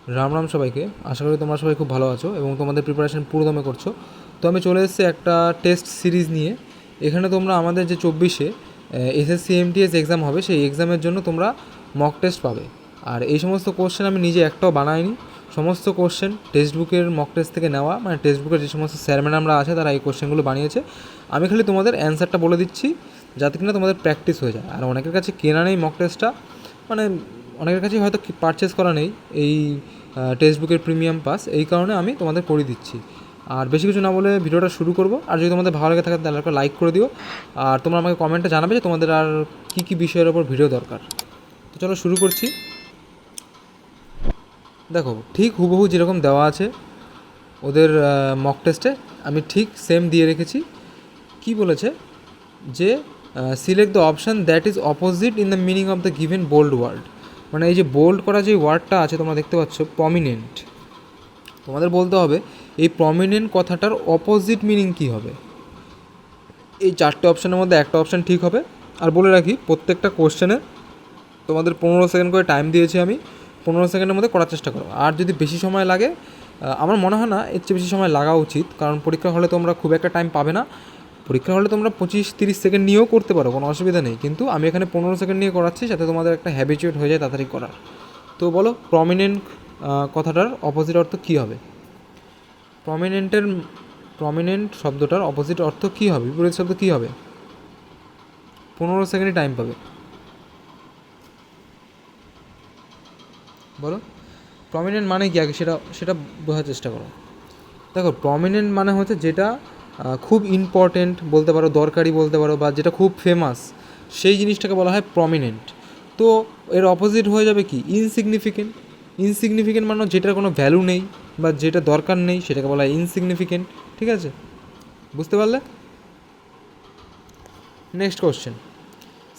রাম রাম সবাইকে। আশা করি তোমরা সবাই খুব ভালো আছো এবং তোমাদের প্রিপারেশন পুরো দমে করছো। তো আমি চলে এসেছি একটা টেস্ট সিরিজ নিয়ে। এখানে তোমরা আমাদের যে 24-এ এসএসসি এমটিএস এক্সাম হবে, সেই এক্সামের জন্য তোমরা মক টেস্ট পাবে। আর এই সমস্ত কোশ্চেন আমি নিজে একটাও বানাইনি, সমস্ত কোশ্চেন টেক্সট বুকের মক টেস্ট থেকে নেওয়া, মানে টেক্সট বুকের যে সমস্ত স্যার ম্যাডামরা আছে তারা এই কোশ্চেনগুলো বানিয়েছে। আমি খালি তোমাদের অ্যান্সারটা বলে দিচ্ছি যাতে কিনা তোমাদের প্র্যাকটিস হয়ে যায়। আর অনেকের কাছে কেনা নেই মক টেস্টটা, মানে অনেকের কাছেই হয়তো পারচেস করা নেই এই টেক্সট বুকের প্রিমিয়াম পাস, এই কারণে আমি তোমাদের পড়িয়ে দিচ্ছি। আর বেশি কিছু না বলে ভিডিওটা শুরু করব। আর যদি তোমাদের ভালো লেগে থাকে তাহলে একটা লাইক করে দিও, আর তোমরা আমাকে কমেন্টে জানাবে যে তোমাদের আর কী কী বিষয়ের ওপর ভিডিও দরকার। তো চলো শুরু করছি। দেখো, ঠিক হুবহু যেরকম দেওয়া আছে ওদের মক টেস্টে আমি ঠিক সেম দিয়ে রেখেছি। কি বলেছে যে select the option that is opposite in the meaning of the given bold word. মানে এই যে বোল্ড করা যে ওয়ার্ডটা আছে তোমরা দেখতে পাচ্ছ প্রমিনেন্ট, তোমাদের বলতে হবে এই প্রমিনেন্ট কথাটার অপোজিট মিনিং কী হবে। এই চারটে অপশানের মধ্যে একটা অপশান ঠিক হবে। আর বলে রাখি, প্রত্যেকটা কোশ্চেনে তোমাদের 15 সেকেন্ড করে টাইম দিয়েছি আমি, 15 সেকেন্ডের মধ্যে করার চেষ্টা করো। আর যদি বেশি সময় লাগে, আমার মনে হয় না এর চেয়ে বেশি সময় লাগা উচিত, কারণ পরীক্ষা হলে তোমরা খুব একটা টাইম পাবে না। পরীক্ষা হলে তোমরা 25-30 সেকেন্ড নিয়েও করতে পারো, কোনো অসুবিধা নেই, কিন্তু আমি এখানে 15 সেকেন্ড নিয়ে করাচ্ছি যাতে তোমাদের একটা হ্যাবিচুয়েট হয়ে যায় তাড়াতাড়ি করার। তো বলো, প্রমিনেন্ট কথাটার অপোজিট অর্থ কী হবে? প্রমিনেন্ট শব্দটার অপোজিট অর্থ কী হবে, বিপরীত শব্দ কী হবে? 15 সেকেন্ডই টাইম পাবে, বলো। প্রমিনেন্ট মানে কি আগে সেটা সেটা বোঝার চেষ্টা করো। দেখো, প্রমিনেন্ট মানে হচ্ছে যেটা খুব ইম্পর্টেন্ট বলতে পারো, দরকারি বলতে পারো, বা যেটা খুব ফেমাস, সেই জিনিসটাকে বলা হয় প্রমিনেন্ট। তো এর অপোজিট হয়ে যাবে কি? ইনসিগনিফিকেন্ট। ইনসিগনিফিকেন্ট মানে যেটার কোনো ভ্যালু নেই বা যেটা দরকার নেই সেটাকে বলা হয় ইনসিগনিফিকেন্ট। ঠিক আছে, বুঝতে পারলে? Next question,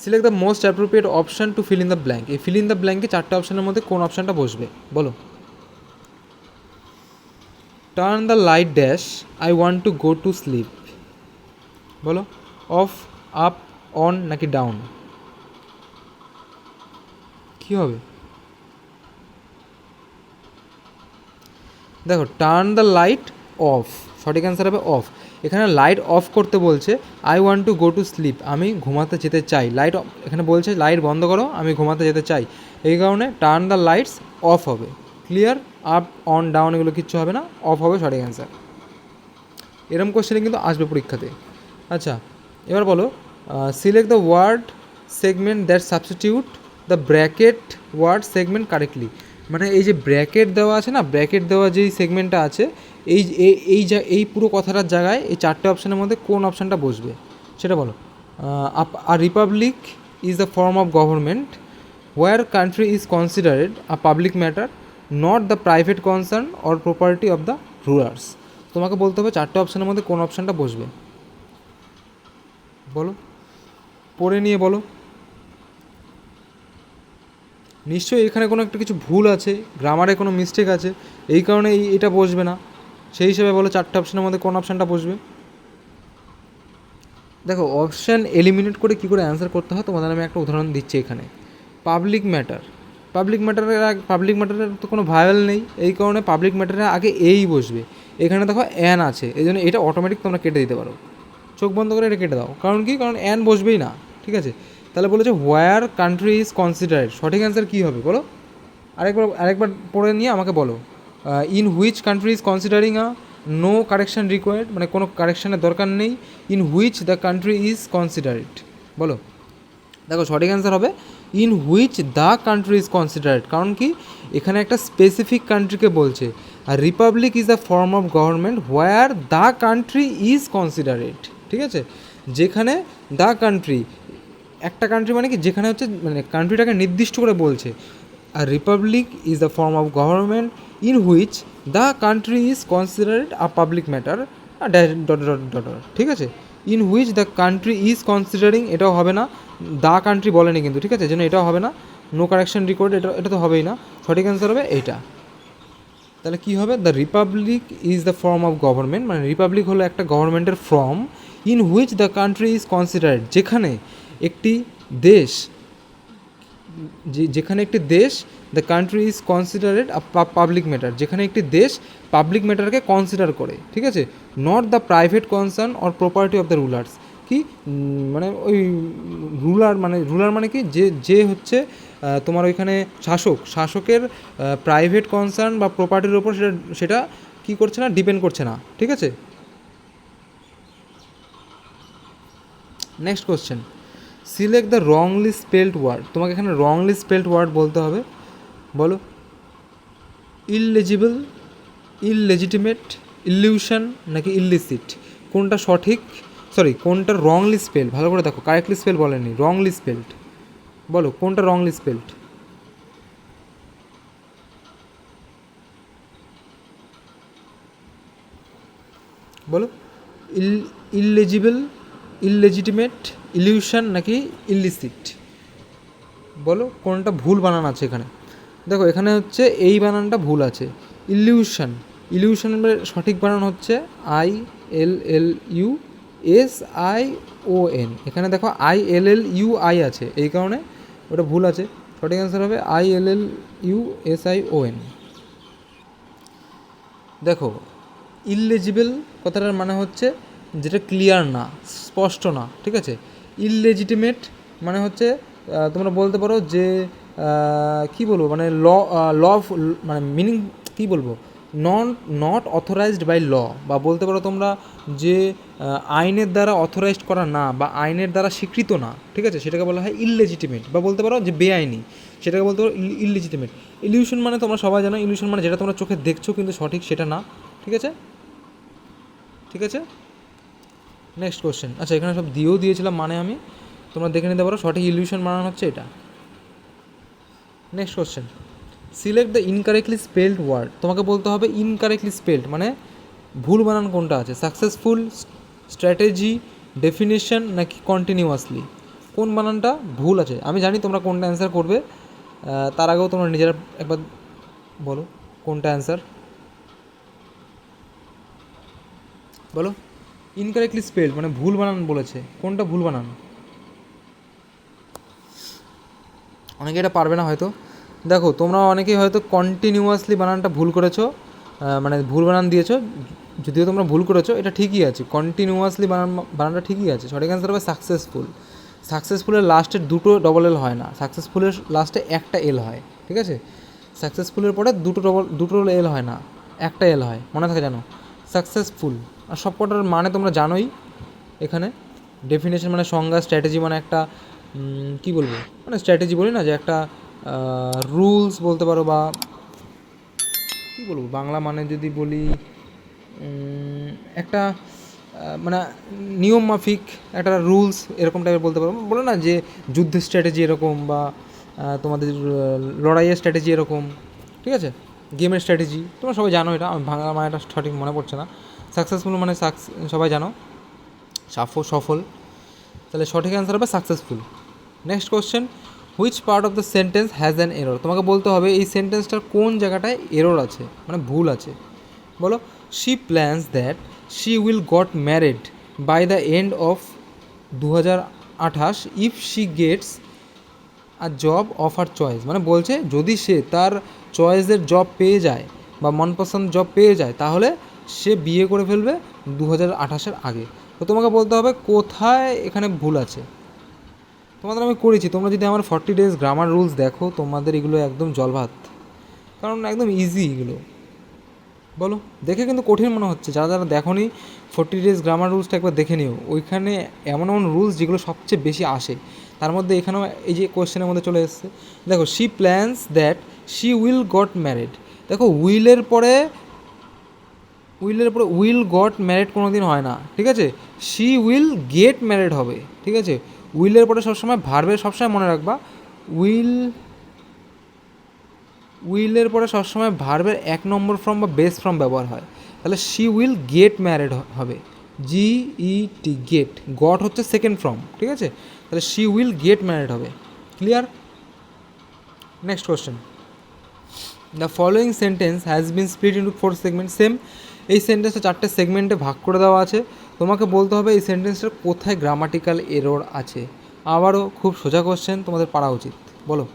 select the most appropriate option to fill in the blank. এই ফিল ইন দ্য ব্ল্যাঙ্কে চারটে অপশানের মধ্যে কোন অপশানটা বসবে বলো। Turn the light dash, I want to go to sleep. বলো, অফ, আপ, অন নাকি ডাউন, কী হবে? দেখো, টার্ন দ্য লাইট অফ, সঠিক অ্যান্সার হবে অফ। এখানে লাইট অফ করতে বলছে, I want to go to sleep, আমি ঘুমাতে যেতে চাই। লাইট এখানে বলছে লাইট বন্ধ করো, আমি ঘুমাতে যেতে চাই, এই কারণে টার্ন দ্য লাইটস অফ হবে। ক্লিয়ার? আপ, অন, ডাউন এগুলো কিচ্ছু হবে না, অফ হবে সঠিক অ্যান্সার। এরম কোশ্চেনে কিন্তু আসবে পরীক্ষাতে। আচ্ছা, এবার বলো, select the word segment that substitute the bracket word segment correctly. মানে এই যে ব্র্যাকেট দেওয়া আছে না, ব্র্যাকেট দেওয়া যেই সেগমেন্টটা আছে, এই এই পুরো কথাটার জায়গায় এই চারটে অপশানের মধ্যে কোন অপশানটা বসবে সেটা বলো। A republic is the form of government where country is considered a public matter, not the private concern or property of the rulers. তোমাকে বলতে হবে চারটে অপশানের মধ্যে কোন অপশানটা বসবে, বলো, পড়ে নিয়ে বলো। নিশ্চয়ই এখানে কোনো একটা কিছু ভুল আছে, গ্রামারে কোনো মিস্টেক আছে, এই কারণে এটা বসবে না। সেই হিসেবে বলো চারটে অপশানের মধ্যে কোন অপশানটা বসবে। দেখো, অপশান এলিমিনেট করে কী করে অ্যান্সার করতে হয় তোমাদের আমি একটা উদাহরণ দিচ্ছি এখানে। পাবলিক ম্যাটার, পাবলিক ম্যাটারের তো কোনো ভায়াল নেই, এই কারণে পাবলিক ম্যাটারের আগে এই বসবে। এখানে দেখো অ্যান আছে, এই জন্য এটা অটোমেটিক তোমরা কেটে দিতে পারো, চোখ বন্ধ করে এটা কেটে দাও। কারণ কি? কারণ অ্যান বসবেই না। ঠিক আছে, তাহলে বলেছে হোয়ার কান্ট্রি ইজ কনসিডারেড, সঠিক অ্যান্সার কী হবে বলো। আরেকবার পড়ে নিয়ে আমাকে বলো। In which country is considering a, no correction required, মানে কোনো কারেকশানের দরকার নেই। In which the country is considered, বলো। দেখো, সঠিক অ্যান্সার হবে in which the country is considered. কারণ কি? এখানে একটা স্পেসিফিক কান্ট্রিকে বলছে। আর republic is the form of government where the country is considered. ঠিক আছে, যেখানে দ্য কান্ট্রি, একটা কান্ট্রি মানে কি, যেখানে হচ্ছে মানে কান্ট্রিটাকে নির্দিষ্ট করে বলছে। আর republic is the form of government in which the country is considered a public matter dot dot dot. ঠিক আছে, in which the country is considering এটাও হবে না, দ্য কান্ট্রি বলেনি কিন্তু। ঠিক আছে, যেন এটাও হবে না, নো কারেকশন রেকর্ড এটা তো হবেই না। সঠিক অ্যান্সার হবে এইটা। তাহলে কী হবে? The Republic is the form of government, মানে রিপাবলিক হলো একটা গভর্নমেন্টের form, in which the country is considered, যেখানে একটি দেশ the country is considered a public matter, যেখানে একটি দেশ পাবলিক ম্যাটারকে কনসিডার করে, ঠিক আছে, not the private concern or property of the rulers. কি মানে ওই রুলার মানে কি, যে হচ্ছে তোমার ওইখানে শাসকের প্রাইভেট কনসার্ন বা প্রপার্টির ওপর সেটা কী করছে না, ডিপেন্ড করছে না, ঠিক আছে। Next question, select the wrongly spelled word. তোমাকে এখানে রংলি স্পেলড ওয়ার্ড বলতে হবে। বলো, ইললেজিবল, ইললেজিটিমেট, ইলিউশন নাকি ইলিসিট, কোনটা সঠিক, কোনটা রংলি স্পেলড, ভালো করে দেখো, কারেক্টলি স্পেল বলেনি, রংলি স্পেলড। বলো কোনটা রংলি স্পেলড। বলো, ইললেজিবল, ইললেজিটিমেট, ইলিউশন নাকি ইলিসিট, বলো কোনটা ভুল বানান আছে এখানে। দেখো এখানে হচ্ছে এই বানানটা ভুল আছে, ইলিউশনের সঠিক বানান হচ্ছে ILLUSION। এখানে দেখো ILLUI আছে, এই কারণে ওটা ভুল আছে। সঠিক অ্যান্সার হবে ILLUSION। দেখো, ইললেজিবল কথাটার মানে হচ্ছে যেটা ক্লিয়ার না, স্পষ্ট না, ঠিক আছে। ইললেজিটিমেট মানে হচ্ছে তোমরা বলতে পারো যে কী বলবো, মানে ল মানে মিনিং কী বলবো, নট অথরাইজড বাই ল, বা বলতে পারো তোমরা যে আইনের দ্বারা অথরাইজড করা না বা আইনের দ্বারা স্বীকৃত না, ঠিক আছে, সেটাকে বলা হয় ইললেজিটিমেট, বা বলতে পারো যে বেআইনি, সেটাকে বলতে পারো ইললেজিটিমেট। ইলিউশন মানে তোমরা সবাই জানো, ইলিউশন মানে যেটা তোমরা চোখে দেখছো কিন্তু সঠিক সেটা না, ঠিক আছে, ঠিক আছে। নেক্সট কোশ্চেন, আচ্ছা এখানে সব দিয়েছিলাম মানে আমি, তোমরা দেখে নিতে পারো, সঠিক ইলিউশন বানানো হচ্ছে এটা। Next question, select the incorrectly spelled word. তোমাকে বলতে হবে ইনকারেক্টলি স্পেলড মানে ভুল বানান কোনটা আছে, সাকসেসফুল, স্ট্র্যাটেজি, ডেফিনেশন নাকি কন্টিনিউয়াসলি, কোন বানানটা ভুল আছে। আমি জানি তোমরা কোনটা অ্যান্সার করবে, তার আগেও তোমরা নিজেরা একবার বলো কোনটা অ্যান্সার। বলো, ইনকারেক্টলি স্পেলড মানে ভুল বানান বলেছে, কোনটা ভুল বানান। অনেকে এটা পারবে না হয়তো। দেখো তোমরা অনেকেই হয়তো কন্টিনিউয়াসলি বানানটা ভুল করেছো, মানে ভুল বানান দিয়েছো, যদিও তোমরা ভুল করেছো, এটা ঠিকই আছে, কন্টিনিউয়াসলি বানানটা ঠিকই আছে। সঠিক অ্যান্সার হবে সাকসেসফুল। সাকসেসফুলের লাস্টে দুটো ডবল এল হয় না, সাকসেসফুলের লাস্টে একটা এল হয়, ঠিক আছে। সাকসেসফুলের পরে দুটো এল হয় না, একটা এল হয়, মনে থাকে জানো, সাকসেসফুল। আর সব কটার মানে তোমরা জানোই। এখানে ডেফিনেশন মানে সংজ্ঞা, স্ট্র্যাটেজি মানে একটা কী বলবো, মানে স্ট্র্যাটেজি বলি না, যে একটা রুলস বলতে পারো, বা কী বলবো বাংলা মানে যদি বলি একটা মানে নিয়ম মাফিক একটা রুলস, এরকম টাইপের বলতে পারো, বলে না যে যুদ্ধের স্ট্র্যাটেজি এরকম, বা তোমাদের লড়াইয়ের স্ট্র্যাটেজি এরকম, ঠিক আছে, গেমের স্ট্র্যাটেজি, তোমরা সবাই জানো এটা, আমি বাংলা মানে এটা সঠিক মনে পড়ছে না। সাকসেসফুল মানে সবাই জানো, সফল, তাহলে সঠিক অ্যান্সার হবে successful. Next question, which part of the sentence has an error. তোমাকে বলতে হবে এই সেন্টেন্সটার কোন জায়গাটায় এরর আছে, মানে ভুল আছে। বলো, she plans that she will got married by the end of 2028 if she gets a job of her choice, মানে বলছে যদি সে তার চয়েসের জব পেয়ে যায় বা মনপসন্দ জব পেয়ে যায় তাহলে সে বিয়ে করে ফেলবে 2028-এর আগে। তো তোমাকে বলতে হবে কোথায় এখানে ভুল আছে। তোমাদের আমি করেছি, তোমরা যদি আমার 40 ডেজ গ্রামার রুলস দেখো, তোমাদের এগুলো একদম জলভাত, কারণ একদম ইজি এগুলো। বলো, দেখে কিন্তু কঠিন মনে হচ্ছে, যারা যারা দেখোনি 40 ডেজ গ্রামার রুলসটা একবার দেখে নিও, ওইখানে এমন এমন রুলস যেগুলো সবচেয়ে বেশি আসে, তার মধ্যে এখানেও এই যে কোয়েশ্চেনের মধ্যে চলে এসছে। দেখো, she plans that she will got married, দেখো উইলের পরে উইল গট ম্যারিড কোনো দিন হয় না, ঠিক আছে, শি উইল গেট ম্যারিড হবে, ঠিক আছে। উইলের পরে সবসময় ভার্বের, সবসময় মনে রাখবা উইলের পরে সবসময় ভার্বের 1 নম্বর ফর্ম বা বেস ফর্ম ব্যবহার হয়, তাহলে শি উইল গেট ম্যারিড হবে, GET, গেট, গট হচ্ছে সেকেন্ড ফর্ম, ঠিক আছে, তাহলে শি উইল গেট ম্যারিড হবে। Clear? Next question, the following sentence has been split into 4 segment. Same এই সেন্টেন্সটা 4টে সেগমেন্টে ভাগ করে দেওয়া আছে, তোমাকে বলতে হবে এই সেন্টেন্সটার কোথায় গ্রামাটিক্যাল এরর আছে। আবারও খুব সোজা কোশ্চেন, তোমাদের পারা উচিত। বলো,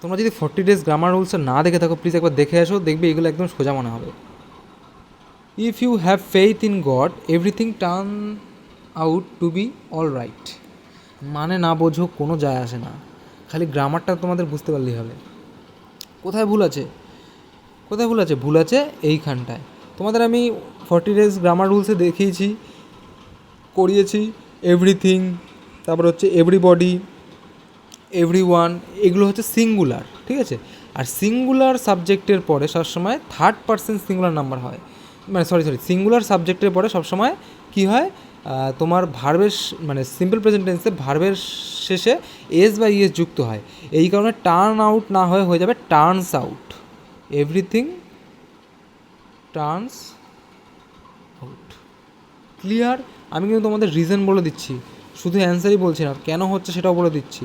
তোমরা যদি 40 ডেজ গ্রামার রুলসটা না দেখে থাকো প্লিজ একবার দেখে আসো, দেখবে এগুলো একদম সোজা মনে হবে। If you have faith in God everything turn out to be all right. মানে না বোঝো কোনো যায় আসে না, খালি গ্রামারটা তোমাদের বুঝতে পারলেই হবে। কোথায় ভুল আছে? কোথায় ভুল আছে? ভুল আছে এইখানটায়। তোমাদের আমি 40 ডেজ গ্রামার রুলসে দেখিয়েছি, করিয়েছি এভরিথিং, তারপর হচ্ছে এভরিবডি, এভরিওয়ান, এগুলো হচ্ছে সিঙ্গুলার, ঠিক আছে? আর সিঙ্গুলার সাবজেক্টের পরে সবসময় থার্ড পারসন সিঙ্গুলার নাম্বার হয়, মানে সরি সিঙ্গুলার সাবজেক্টের পরে সবসময় কী হয়, তোমার ভার্বের মানে সিম্পল প্রেজেন্ট টেন্সে ভার্বের শেষে এস বা ইএস যুক্ত হয়। এই কারণে টার্ন আউট না হয়ে যাবে turns out. Everything turns out. Clear? আমি কিন্তু তোমাদের রিজন বলে দিচ্ছি, শুধু অ্যান্সারই বলছি না, কেন হচ্ছে সেটাও বলে দিচ্ছি।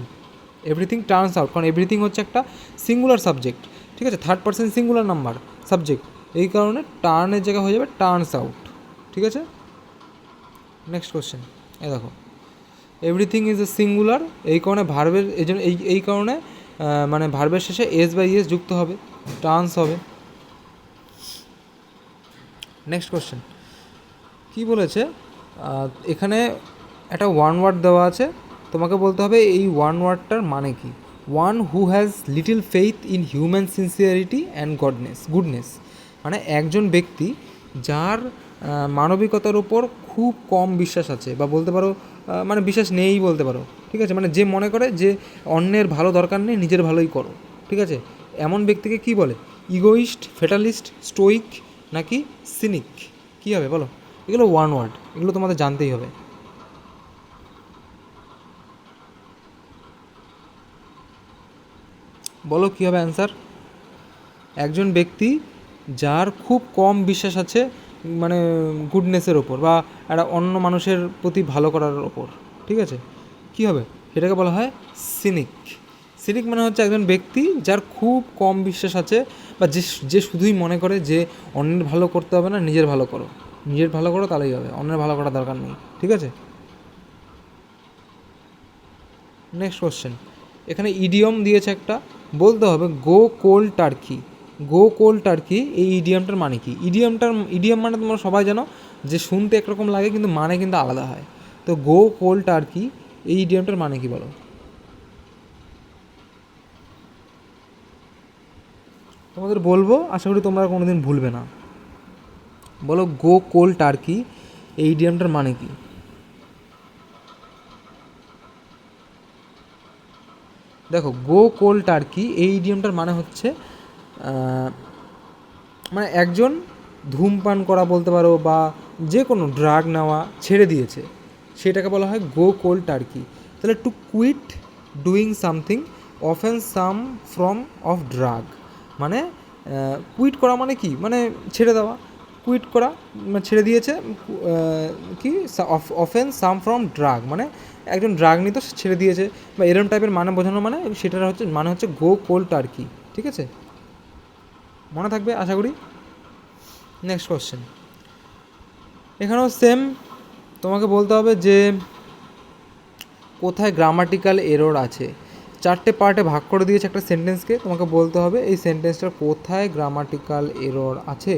এভরিথিং টার্নস আউট, কারণ এভরিথিং হচ্ছে একটা সিঙ্গুলার সাবজেক্ট, ঠিক আছে? Third person singular number subject, এই কারণে টার্নের জায়গায় হয়ে যাবে টার্নস আউট, ঠিক আছে? নেক্সট কোশ্চেন, এই দেখো, এভরিথিং ইজ এ সিঙ্গুলার, এই কারণে ভার্বের এই জন্য এই কারণে মানে ভার্বের শেষে এস বাই ইএস যুক্ত হবে, টার্নস হবে। নেক্সট কোশ্চেন কী বলেছে, এখানে একটা ওয়ান ওয়ার্ড দেওয়া আছে, তোমাকে বলতে হবে এই ওয়ান ওয়ার্ডটার মানে কি। One who has little faith in human sincerity and goodness, মানে একজন ব্যক্তি যার মানবিকতার ওপর খুব কম বিশ্বাস আছে, বা বলতে পারো মানে বিশ্বাস নেই বলতে পারো, ঠিক আছে? মানে যে মনে করে যে অন্যের ভালো দরকার নেই, নিজের ভালোই করো, ঠিক আছে? এমন ব্যক্তিকে কি বলে? ইগোইস্ট, ফেটালিস্ট, স্টোইক নাকি সিনিক? কী হবে বলো? এগুলো ওয়ান ওয়ার্ড, এগুলো তোমাদের জানতেই হবে। বলো কী হবে অ্যান্সার? একজন ব্যক্তি যার খুব কম বিশ্বাস আছে মানে গুডনেসের ওপর, বা একটা অন্য মানুষের প্রতি ভালো করার ওপর, ঠিক আছে? কী হবে? সেটাকে বলা হয় সিনিক। সিনিক মানে হচ্ছে একজন ব্যক্তি যার খুব কম বিশ্বাস আছে, বা যে শুধুই মনে করে যে অন্যের ভালো করতে হবে না, নিজের ভালো করো, নিজের ভালো করো তাহলেই হবে, অন্যের ভালো করার দরকার নেই, ঠিক আছে? নেক্সট কোশ্চেন, এখানে ইডিয়ম দিয়েছে একটা, বলতে হবে গো কোল্ড টার্কি। গো কোল্ড টার্কি, এই ইডিয়মটার মানে কি? ইডিয়ম মানে তোমরা সবাই জানো যে শুনতে একরকম লাগে কিন্তু মানে কিন্তু আলাদা হয়। তো গো কোল্ড টার্কি এই ইডিয়মটার মানে কি বলো? তোমাদের বলবো, আশা করি তোমরা কোনোদিন ভুলবে না। বলো গো কোল্ড টার্কি এই ইডিয়মটার মানে কি? দেখো, গো কোল্ড টার্কি এই ইডিয়মটার মানে হচ্ছে মানে একজন ধূমপান করা বলতে পারো, বা যে কোনো ড্রাগ নেওয়া ছেড়ে দিয়েছে, সেটাকে বলা হয় গো কোল্ড টার্কি। তাহলে to quit doing something often some from of drug, মানে কুইট করা মানে কি? মানে ছেড়ে দেওয়া। কুইট করা মানে ছেড়ে দিয়েছে, কি অফেন সাম ফ্রম ড্রাগ মানে একজন ড্রাগ নিত ছেড়ে দিয়েছে, বা এরম টাইপের মানে বোঝানো, মানে সেটার হচ্ছে মানে হচ্ছে গো কোল্ড টার্কি, ঠিক আছে? মনে থাকবে আশা করি। নেক্সট কোশ্চেন, এখানেও সেম, তোমাকে বলতে হবে যে কোথায় গ্রামাটিক্যাল এরর আছে। 4টে পার্টে ভাগ করে দিয়েছে একটা সেন্টেন্সকে, তোমাকে বলতে হবে এই সেন্টেন্সটার কোথায় গ্রামাটিক্যাল এরর আছে।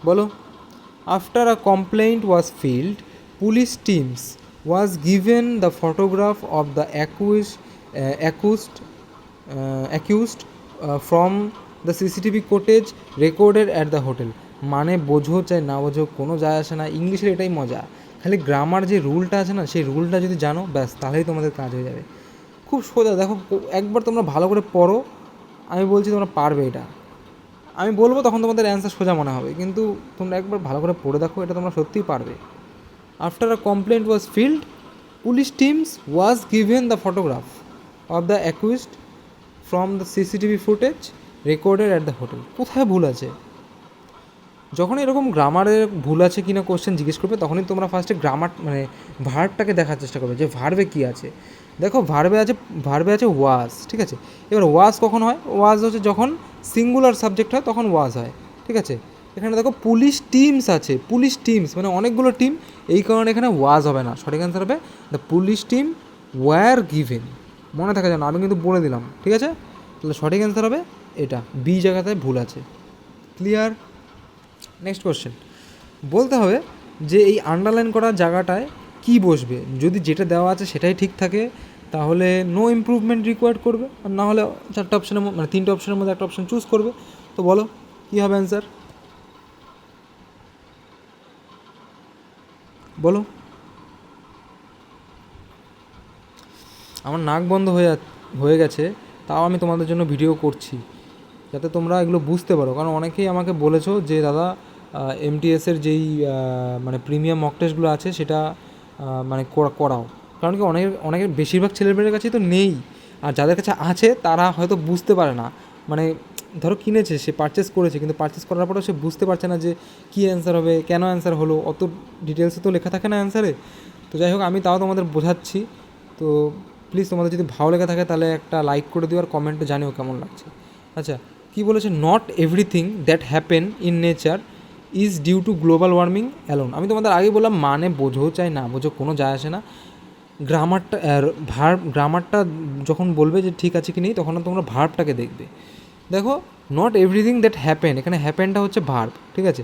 বলো, after a complaint was filed, police teams was given the photograph of the accused from the CCTV footage recorded at the hotel. মানে বোঝো চাই না বোঝো কোনো যায় আসে না, ইংলিশের এটাই মজা। খালি গ্রামার যে রুলটা আছে না, সেই রুলটা যদি জানো ব্যাস, তাহলেই তোমাদের কাজ হয়ে যাবে। খুব সোজা, দেখো একবার তোমরা ভালো করে পড়ো, আমি বলছি তোমরা পারবে এটা। আমি বলবো তখন তোমাদের অ্যান্সার সোজা মনে হবে, কিন্তু তোমরা একবার ভালো করে পড়ে দেখো, এটা তোমরা সত্যিই পারবে। After a complaint was filed, police teams was given the photograph of the accused from the CCTV footage recorded at the hotel. কোথায় ভুল আছে? যখন এরকম গ্রামারের ভুল আছে কিনা কোশ্চেন জিজ্ঞেস করবে, তখনই তোমরা ফার্স্টে গ্রামার মানে ভার্বটাকে দেখার চেষ্টা করবে যে ভার্বে কী আছে। দেখো ভার্বে আছে ওয়াজ, ঠিক আছে? এবার ওয়াজ কখন হয়? ওয়াজ হচ্ছে যখন সিঙ্গুলার সাবজেক্ট হয় তখন ওয়াজ হয়, ঠিক আছে? এখানে দেখো পুলিশ টিমস আছে, পুলিশ টিমস মানে অনেকগুলো টিম, এই কারণে এখানে ওয়াজ হবে না, সঠিক অ্যান্সার হবে the police team were given. মনে থাকে জানো, আমি কিন্তু বলে দিলাম, ঠিক আছে? তাহলে সঠিক অ্যান্সার হবে এটা, বি জায়গাতে ভুল আছে। ক্লিয়ার? নেক্সট কোশ্চেন, বলতে হবে যে এই আন্ডারলাইন করার জায়গাটায় কি বসবে। যদি যেটা দেওয়া আছে সেটাই ঠিক থাকে তাহলে নো ইমপ্রুভমেন্ট রিকোয়ার্ড করবে, আর না হলে চারটে অপশনের মানে তিনটে অপশনের মধ্যে একটা অপশন চুজ করবে। তো বলো কী হবে অ্যান্সার, বলো। আমার নাক বন্ধ হয়ে গেছে, তাও আমি তোমাদের জন্য ভিডিও করছি যাতে তোমরা এগুলো বুঝতে পারো। কারণ অনেকেই আমাকে বলেছো যে দাদা এমটিএসের যেই মানে প্রিমিয়াম মক টেস্টগুলো আছে সেটা মানে করাও। কারণ কি অনেকের বেশিরভাগ ছেলেমেয়েদের কাছেই তো নেই, আর যাদের কাছে আছে তারা হয়তো বুঝতে পারে না। মানে ধরো কিনেছে, সে পারচেস করেছে, কিন্তু পারচেস করার পরেও সে বুঝতে পারছে না যে কী অ্যান্সার হবে, কেন অ্যান্সার হলো, অত ডিটেলসে তো লেখা থাকে না অ্যান্সারে। তো যাই হোক, আমি তাও তোমাদের বোঝাচ্ছি। তো প্লিজ তোমাদের যদি ভালো লেগে থাকে তাহলে একটা লাইক করে দিও, আর কমেন্টে জানিও কেমন লাগছে। আচ্ছা, কী বলেছে, not everything that happen in nature is due to global warming alone. আমি তোমাদের আগেই বললাম, মানে বোঝো চাই না বোঝো কোনো যায় আসে না। গ্রামারটা যখন বলবে যে ঠিক আছে কি নেই, তখন তোমরা ভার্বটাকে দেখবে। দেখো, নট এভরিথিং দ্যাট হ্যাপেন, এখানে হ্যাপেনটা হচ্ছে ভার্ব, ঠিক আছে।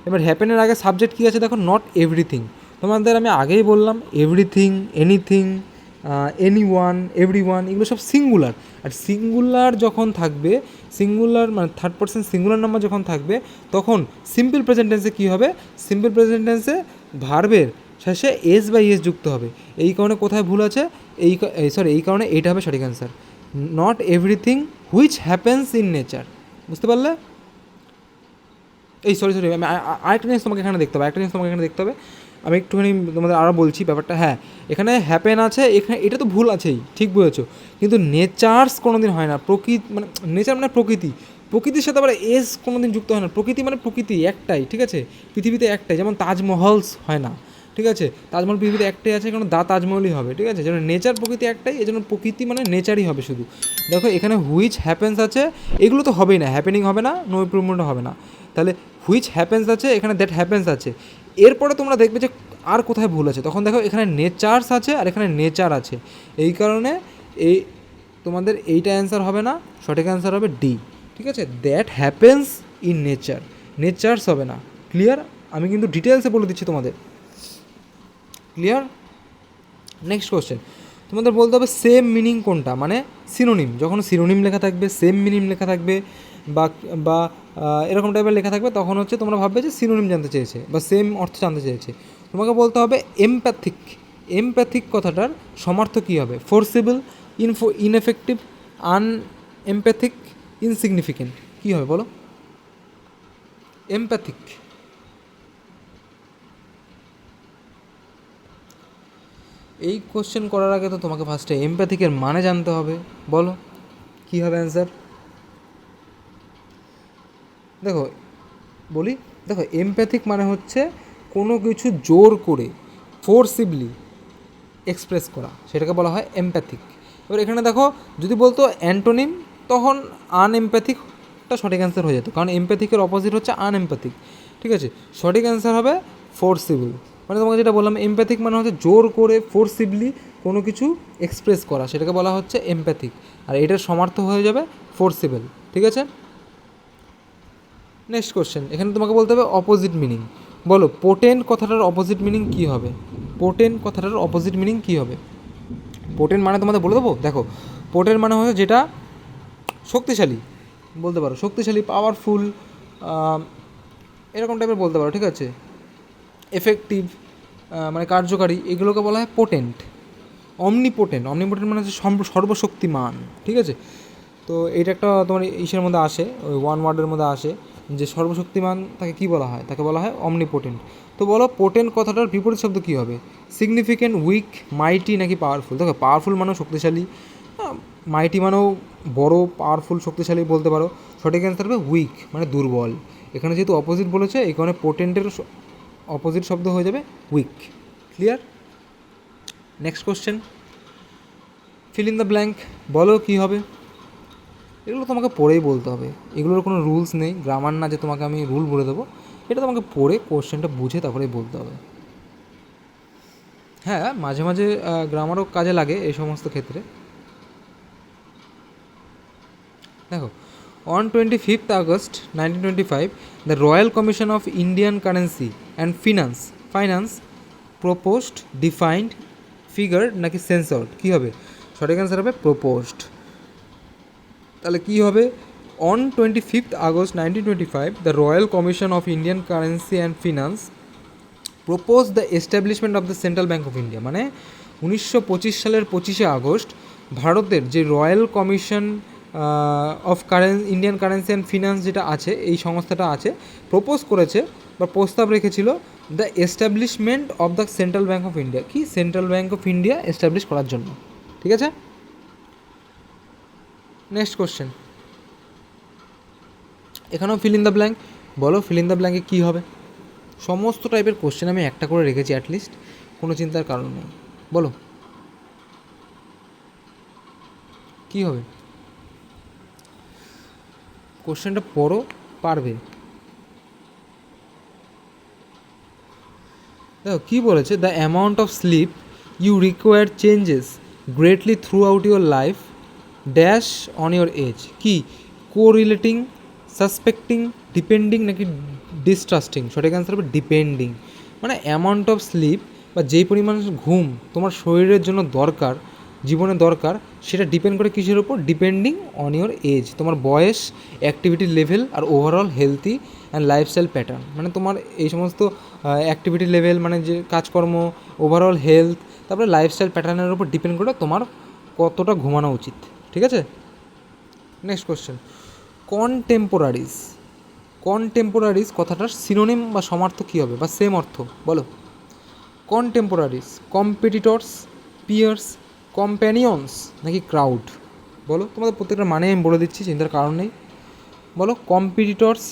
এবার হ্যাপেনের আগে সাবজেক্ট কী আছে দেখো, নট এভরিথিং। তোমাদের আমি আগেই বললাম এভরিথিং, এনিথিং, এনিওয়ান, এভরিওয়ান এগুলো সব সিঙ্গুলার। আর সিঙ্গুলার যখন থাকবে, সিঙ্গুলার মানে থার্ড পারসন সিঙ্গুলার নাম্বার যখন থাকবে, তখন সিম্পল প্রেজেন্ট টেন্সে কী হবে, সিম্পল প্রেজেন্ট টেন্সে ভার্বের শেষে এস বা ইএস যুক্ত হবে। এই কারণে কোথায় ভুল আছে, এই কারণে এইটা হবে সঠিক answer, not everything which happens in nature. বুঝতে পারলে? সরি আমি আরেকটা জিনিস তোমাকে এখানে দেখতে হবে, আমি একটুখানি তোমাদের আরও বলছি ব্যাপারটা। হ্যাঁ, এখানে হ্যাপেন আছে, এখানে এটা তো ভুল আছেই, ঠিক বুঝেছো, কিন্তু নেচার্স কোনো দিন হয় না। মানে নেচার মানে প্রকৃতির সাথে আবার এস কোনো দিন যুক্ত হয় না। প্রকৃতি মানে প্রকৃতি একটাই, ঠিক আছে, পৃথিবীতে একটাই। যেমন তাজমহলস হয় না, ঠিক আছে, তাজমহল পৃথিবীতে একটাই আছে, কারণ তাজমহলই হবে, ঠিক আছে। যেন নেচার প্রকৃতি একটাই, এই জন্য প্রকৃতি মানে নেচারই হবে শুধু। দেখো এখানে হুইচ হ্যাপেন্স আছে, এগুলো তো হবেই না, হ্যাপেনিং হবে না, নো ইমপ্রুভমেন্ট হবে না। তাহলে হুইচ হ্যাপেন্স আছে, এখানে দ্যাট হ্যাপেন্স আছে। এরপরে তোমরা দেখবে যে আর কোথায় ভুল আছে, তখন দেখো এখানে নেচার্স আছে আর এখানে নেচার আছে। এই কারণে এই তোমাদের এইটা অ্যান্সার হবে না, সঠিক অ্যান্সার হবে ডি, ঠিক আছে। That happens in nature, nature's হবে না। ক্লিয়ার? আমি কিন্তু ডিটেলসে বলে দিচ্ছি তোমাদের। ক্লিয়ার? নেক্সট কোশ্চেন, তোমাদের বলতে হবে সেম মিনিং কোনটা, মানে সিনোনিম। যখন সিনোনিম লেখা থাকবে, সেম মিনিং লেখা থাকবে, বা বা এরকম টাইপের লেখা থাকবে, তখন হচ্ছে তোমরা ভাববে যে সিনোনিম জানতে চেয়েছে বা সেম অর্থ জানতে চেয়েছে। তোমাকে বলতে হবে এমপ্যাথিক। এমপ্যাথিক কথাটার সমার্থক কী হবে, ফোর্সিবল, ইনএফেক্টিভ, এমপ্যাথিক, ইনসিগনিফিকেন্ট, কী হবে বলো? এমপ্যাথিক। এই কোশ্চেন করার আগে তো তোমাকে ফার্স্টে এমপ্যাথিকের মানে জানতে হবে। বলো কী হবে অ্যান্সার? দেখো এমপ্যাথিক মানে হচ্ছে কোনো কিছু জোর করে, ফোর্সিবলি এক্সপ্রেস করা, সেটাকে বলা হয় এমপ্যাথিক। এবার এখানে দেখো, যদি বলতো অ্যান্টোনিম, তখন আনএমপ্যাথিকটা সঠিক অ্যান্সার হয়ে যেত, কারণ এমপ্যাথিকের অপোজিট হচ্ছে আনএমপ্যাথিক, ঠিক আছে। সঠিক অ্যান্সার হবে ফোর্সিবল। মানে তোমাকে যেটা বললাম, এমপ্যাথিক মানে হচ্ছে জোর করে, ফোর্সিবলি কোনো কিছু এক্সপ্রেস করা, সেটাকে বলা হচ্ছে এমপ্যাথিক। আর এটার সমার্থ হয়ে যাবে ফোর্সিবল, ঠিক আছে। নেক্সট কোশ্চেন, এখানে তোমাকে বলতে হবে অপোজিট মিনিং। বলো পোটেন্ট কথাটার অপোজিট মিনিং কী হবে? পোটেন্ট কথাটার অপোজিট মিনিং কী হবে? পোটেন্ট মানে তোমাদের বলে দেবো। দেখো, পোটেন্ট মানে হচ্ছে যেটা শক্তিশালী, বলতে পারো শক্তিশালী, পাওয়ারফুল, এরকম টাইপের বলতে পারো, ঠিক আছে। এফেক্টিভ মানে কার্যকারী, এগুলোকে বলা হয় পোটেন্ট। অমনিপোটেন্ট মানে হচ্ছে সর্বশক্তিমান, ঠিক আছে। তো এইটা একটা তোমার ইসের মধ্যে আসে, ওই ওয়ান ওয়ার্ডের মধ্যে আসে, যে সর্বশক্তিমান তাকে কী বলা হয়, তাকে বলা হয় অমনিপোটেন্ট। তো বলো পোটেন্ট কথাটার বিপরীত শব্দ কী হবে? সিগনিফিকেন্ট, উইক, মাইটি নাকি পাওয়ারফুল? দেখো পাওয়ারফুল মানেও শক্তিশালী, মাইটি মানেও বড়, পাওয়ারফুল শক্তিশালী বলতে পারো। সঠিক অ্যান্সার হবে উইক মানে দুর্বল। এখানে যেহেতু অপোজিট বলেছে, এই কারণে পোটেন্টের অপোজিট শব্দ হয়ে যাবে weak. Clear? Next question, fill in the blank. বলো কী হবে? এগুলো তোমাকে পড়েই বলতে হবে, এগুলোর কোনো রুলস নেই, গ্রামার না যে তোমাকে আমি রুল বলে দেবো। এটা তোমাকে পড়ে কোশ্চেনটা বুঝে তারপরেই বলতে হবে। হ্যাঁ, মাঝে মাঝে গ্রামারও কাজে লাগে এই সমস্ত ক্ষেত্রে। দেখো, on 25th August 1925, the Royal Commission of Indian Currency and Finance proposed, defined, figured নাকি censored, কী হবে? সঠিক অ্যান্সার হবে প্রপোজড। তাহলে কী হবে? On 25th August 1925, the Royal Commission of Indian Currency and Finance propose the establishment of the central bank of India, মানে 1925 সালের 25শে August ভারতের যে royal commission of Indian currency and finance যেটা আছে, এই সংস্থাটা আছে, প্রপোজ করেছে বা প্রস্তাব রেখেছিল the establishment of the central bank of India, কি central bank of India establish করার জন্য। ঠিক আছে, নেক্সট কোশ্চেন। এখানেও ফিল ইন দ্য ব্ল্যাঙ্ক, বলো ফিল ইন দ্য ব্ল্যাঙ্কে কী হবে? সমস্ত টাইপের কোশ্চেন আমি একটা করে রেখেছি, অ্যাটলিস্ট কোনো চিন্তার কারণ নেই। বলো কী হবে? কোশ্চেনটা পড়ো, পারবে। দেখো কী বলেছে, the amount of sleep you require changes greatly throughout your life dash on your age, কি কোরিলেটিং, সাসপেক্টিং, ডিপেন্ডিং নাকি ডিস্ট্রাস্টিং? সঠিক অ্যান্সার হবে ডিপেন্ডিং। মানে অ্যামাউন্ট অফ স্লিপ বা যেই পরিমাণ ঘুম তোমার শরীরের জন্য দরকার, জীবনে দরকার, সেটা ডিপেন্ড করে কিসের উপর? ডিপেন্ডিং অন ইউর এজ, তোমার বয়স, অ্যাক্টিভিটি লেভেল আর overall healthy and lifestyle pattern. মানে তোমার এই সমস্ত অ্যাক্টিভিটি লেভেল, মানে যে কাজকর্ম, ওভারঅল হেলথ, তারপরে লাইফস্টাইল প্যাটার্নের উপর ডিপেন্ড করে তোমার কতটা ঘুমানো উচিত। ঠিক আছে, নেক্সট কোশ্চেন। কনটেম্পোরারিজ কথাটার সিনোনিম বা সমার্থ কী হবে বা সেম অর্থ? বলো। কনটেম্পোরারিজ, কম্পিটিটরস, পিয়ার্স, কম্প্যানিয়ন্স নাকি ক্রাউড? বলো, তোমাদের প্রত্যেকটা মানে আমি বলে দিচ্ছি, চিন্তার কারণ নেই। বলো, কম্পিটিটরস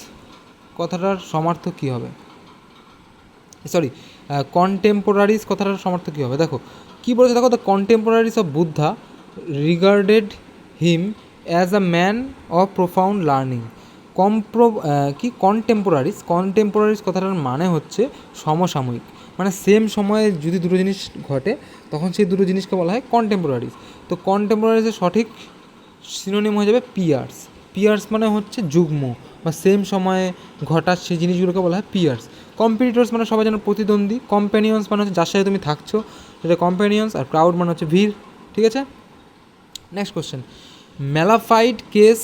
কথাটার সমার্থ কী হবে? সরি, কন্টেম্পোরারিজ কথাটার সমার্থ কী হবে? দেখো কী বলেছে, দেখো, the কন্টেম্পোরারিজ of Buddha regarded him as a man of profound learning. কন্টেম্পোরারিজ কথাটার মানে হচ্ছে সমসাময়িক, মানে সেম সময়ে যদি দুটো জিনিস ঘটে তখন সেই দুটো জিনিসকে বলা হয় কন্টেম্পোরারিজ। তো কন্টেম্পোরারিজের সঠিক সিনোনিম হয়ে যাবে পিয়ার্স মানে হচ্ছে যুগ্ম বা সেম সময়ে ঘটা সেই জিনিসগুলোকে বলা হয় পিয়ার্স। কম্পিটিটর্স মানে সবাই যেন প্রতিদ্বন্দ্বী। কম্প্যানিয়ন্স মানে হচ্ছে যার সাথে তুমি থাকছো সেটা কম্প্যানিয়ন্স, আর ক্রাউড মানে হচ্ছে ভিড়। ঠিক আছে, next question. Mala fide case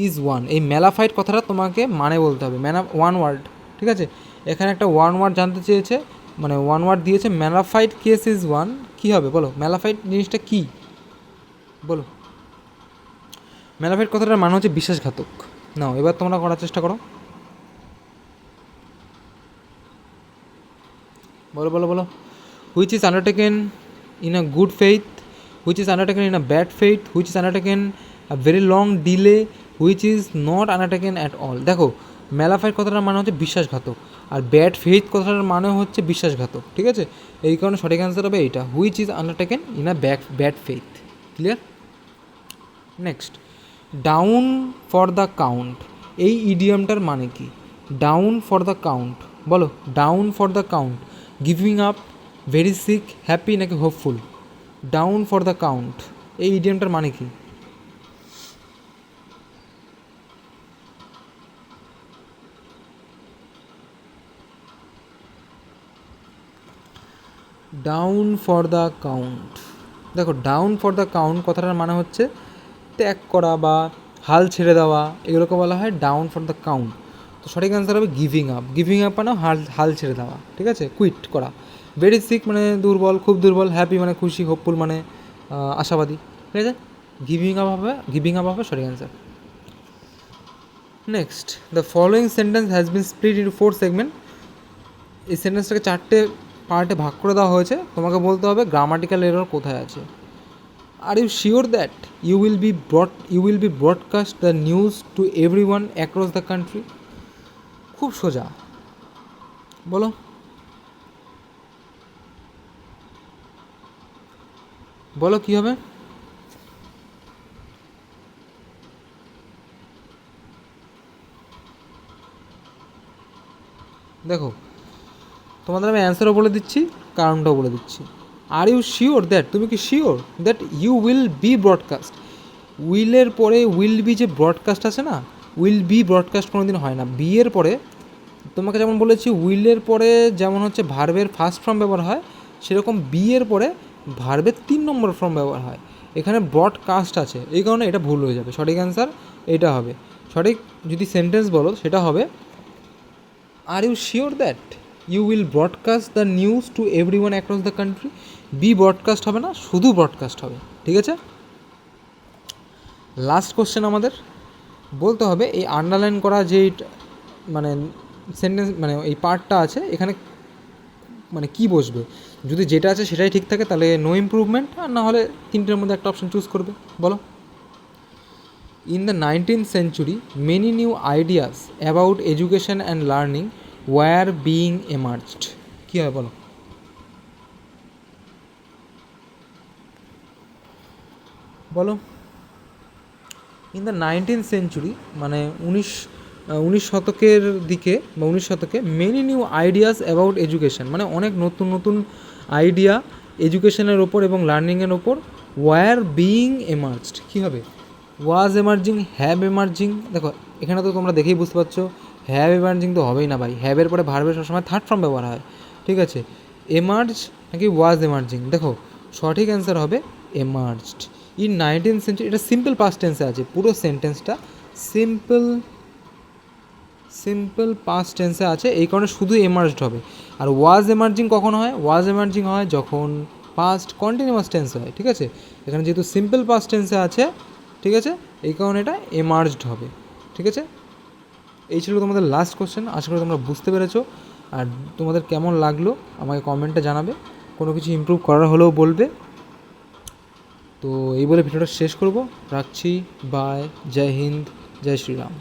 is one, এই ম্যালাফাইড কথাটা তোমাকে মানে বলতে হবে, ওয়ান ওয়ার্ড। ঠিক আছে, এখানে একটা ওয়ান ওয়ার্ড জানতে চেয়েছে, মানে ওয়ান ওয়ার্ড দিয়েছে, ম্যালাফাইড কেস ইজ ওয়ান, কী হবে বলো? ম্যালাফাইড জিনিসটা কী বলো? ম্যালাফাইড কথাটার মানে হচ্ছে বিশ্বাসঘাতক। নাও এবার তোমরা করার চেষ্টা করো, বলো বলো বলো। Which is undertaken in a good faith, which is undertaken in a bad faith, which is undertaken a very long delay, which is not undertaken at all. দেখো, ম্যালাফাইড কথাটার মানে হচ্ছে বিশ্বাসঘাতক, আর ব্যাড ফেইথ কথাটার মানে হচ্ছে বিশ্বাসঘাতক। ঠিক আছে, এই কারণে সঠিক অ্যান্সার হবে এইটা, which is undertaken in a bad faith. Clear? Next, down for the count, এই ইডিয়ামটার মানে কি? ডাউন ফর দ্য কাউন্ট, বলো down for the count, giving up, very sick, happy নাকি hopeful? Down for the count এই ইডিয়ামটার মানে কি? ডাউন ফর দ্য কাউন্ট, দেখো ডাউন ফর দ্য কাউন্ট কথাটার মানে হচ্ছে ত্যাগ করা বা হাল ছেড়ে দেওয়া, এগুলোকে বলা হয় ডাউন ফর দ্য কাউন্ট। তো সঠিক অ্যান্সার হবে গিভিং আপ মানে হাল ছেড়ে দেওয়া। ঠিক আছে, কুইট করা। ভেরি সিক মানে দুর্বল, খুব দুর্বল। হ্যাপি মানে খুশি, হোপফুল মানে আশাবাদী। ঠিক আছে, গিভিং আপ হবে সঠিক answer. Next, the following sentence has been split into 4 segment, এই সেন্টেন্সটাকে 4টে পার্টে ভাগ করে দেওয়া হয়েছে, তোমাকে বলতে হবে গ্রামাটিক্যাল এরর কোথায় আছে। Are you sure that you will be broadcast the news to everyone across the country? খুব সোজা, বলো বলো কী হবে? দেখো, তোমাদের আমি অ্যান্সারও বলে দিচ্ছি, কারণটাও বলে দিচ্ছি। আর ইউ শিওর দ্যাট, তুমি কি sure that you will be broadcast, উইলের পরে উইল বি যে ব্রডকাস্ট আছে না, উইল বি ব্রডকাস্ট কোনো দিন হয় না। বি এর পরে তোমাকে যেমন বলেছি উইলের পরে যেমন হচ্ছে ভার্বের ফার্স্ট ফর্ম ব্যবহার হয়, সেরকম বি এর পরে ভার্বের 3 নম্বর ফর্ম ব্যবহার হয়। এখানে ব্রডকাস্ট আছে, এই কারণে এটা ভুল হয়ে যাবে। সঠিক অ্যান্সার এটা হবে। সঠিক যদি সেন্টেন্স বলো সেটা হবে, are you sure that you will broadcast the news to every one across the country. Be broadcast হবে না, শুধু ব্রডকাস্ট হবে। ঠিক আছে, লাস্ট কোশ্চেন আমাদের বলতে হবে এই আন্ডারলাইন করা যেই মানে সেন্টেন্স মানে এই পার্টটা আছে এখানে মানে কী বসবে। যদি যেটা আছে সেটাই ঠিক থাকে তাহলে নো ইমপ্রুভমেন্ট, আর না হলে তিনটের মধ্যে একটা অপশন চুজ করবে। বলো, in the 19th century many new ideas about education and learning were being emerged. কী হয় বলো? বলো, ইন দ্য 19th century মানে 19 শতকের দিকে বা 19 শতকে many new ideas about education মানে অনেক নতুন নতুন আইডিয়া এডুকেশনের ওপর এবং লার্নিংয়ের ওপর ওয়ার বিইং এমার্জড। কী হবে? Was emerging, have emerging. দেখো এখানে তো তোমরা দেখেই বুঝতে পারছো হ্যাভ এমার্জিং তো হবেই না ভাই, হ্যাভের পরে ভার্বের সবসময় থার্ড ফর্ম ব্যবহার হয়। ঠিক আছে, এমার্জ নাকি ওয়াজ এমার্জিং? দেখো সঠিক অ্যান্সার হবে এমার্জড। ইন 19th century, এটা সিম্পল পাস্ট টেন্সে আছে, পুরো সেন্টেন্সটা সিম্পল পাস্ট টেন্সে আছে, এই কারণে শুধু এমার্জড হবে। আর ওয়াজ এমার্জিং কখন হয়? ওয়াজ এমার্জিং হয় যখন পাস্ট কন্টিনিউয়াস টেন্স হয়। ঠিক আছে, এখানে যেহেতু সিম্পল পাস্ট টেন্সে আছে, ঠিক আছে, এই কারণে এটা এমার্জড হবে। ঠিক আছে, এই ছিল তোমাদের লাস্ট কোশ্চেন। আশা করি তোমরা বুঝতে পেরেছো। আর তোমাদের কেমন লাগলো আমাকে কমেন্টে জানাবে, কোনো কিছু ইমপ্রুভ করার হলেও বলবে। তো এই বলে ভিডিওটা শেষ করব, রাখছি। বাই, জয় হিন্দ, জয় শ্রীরাম।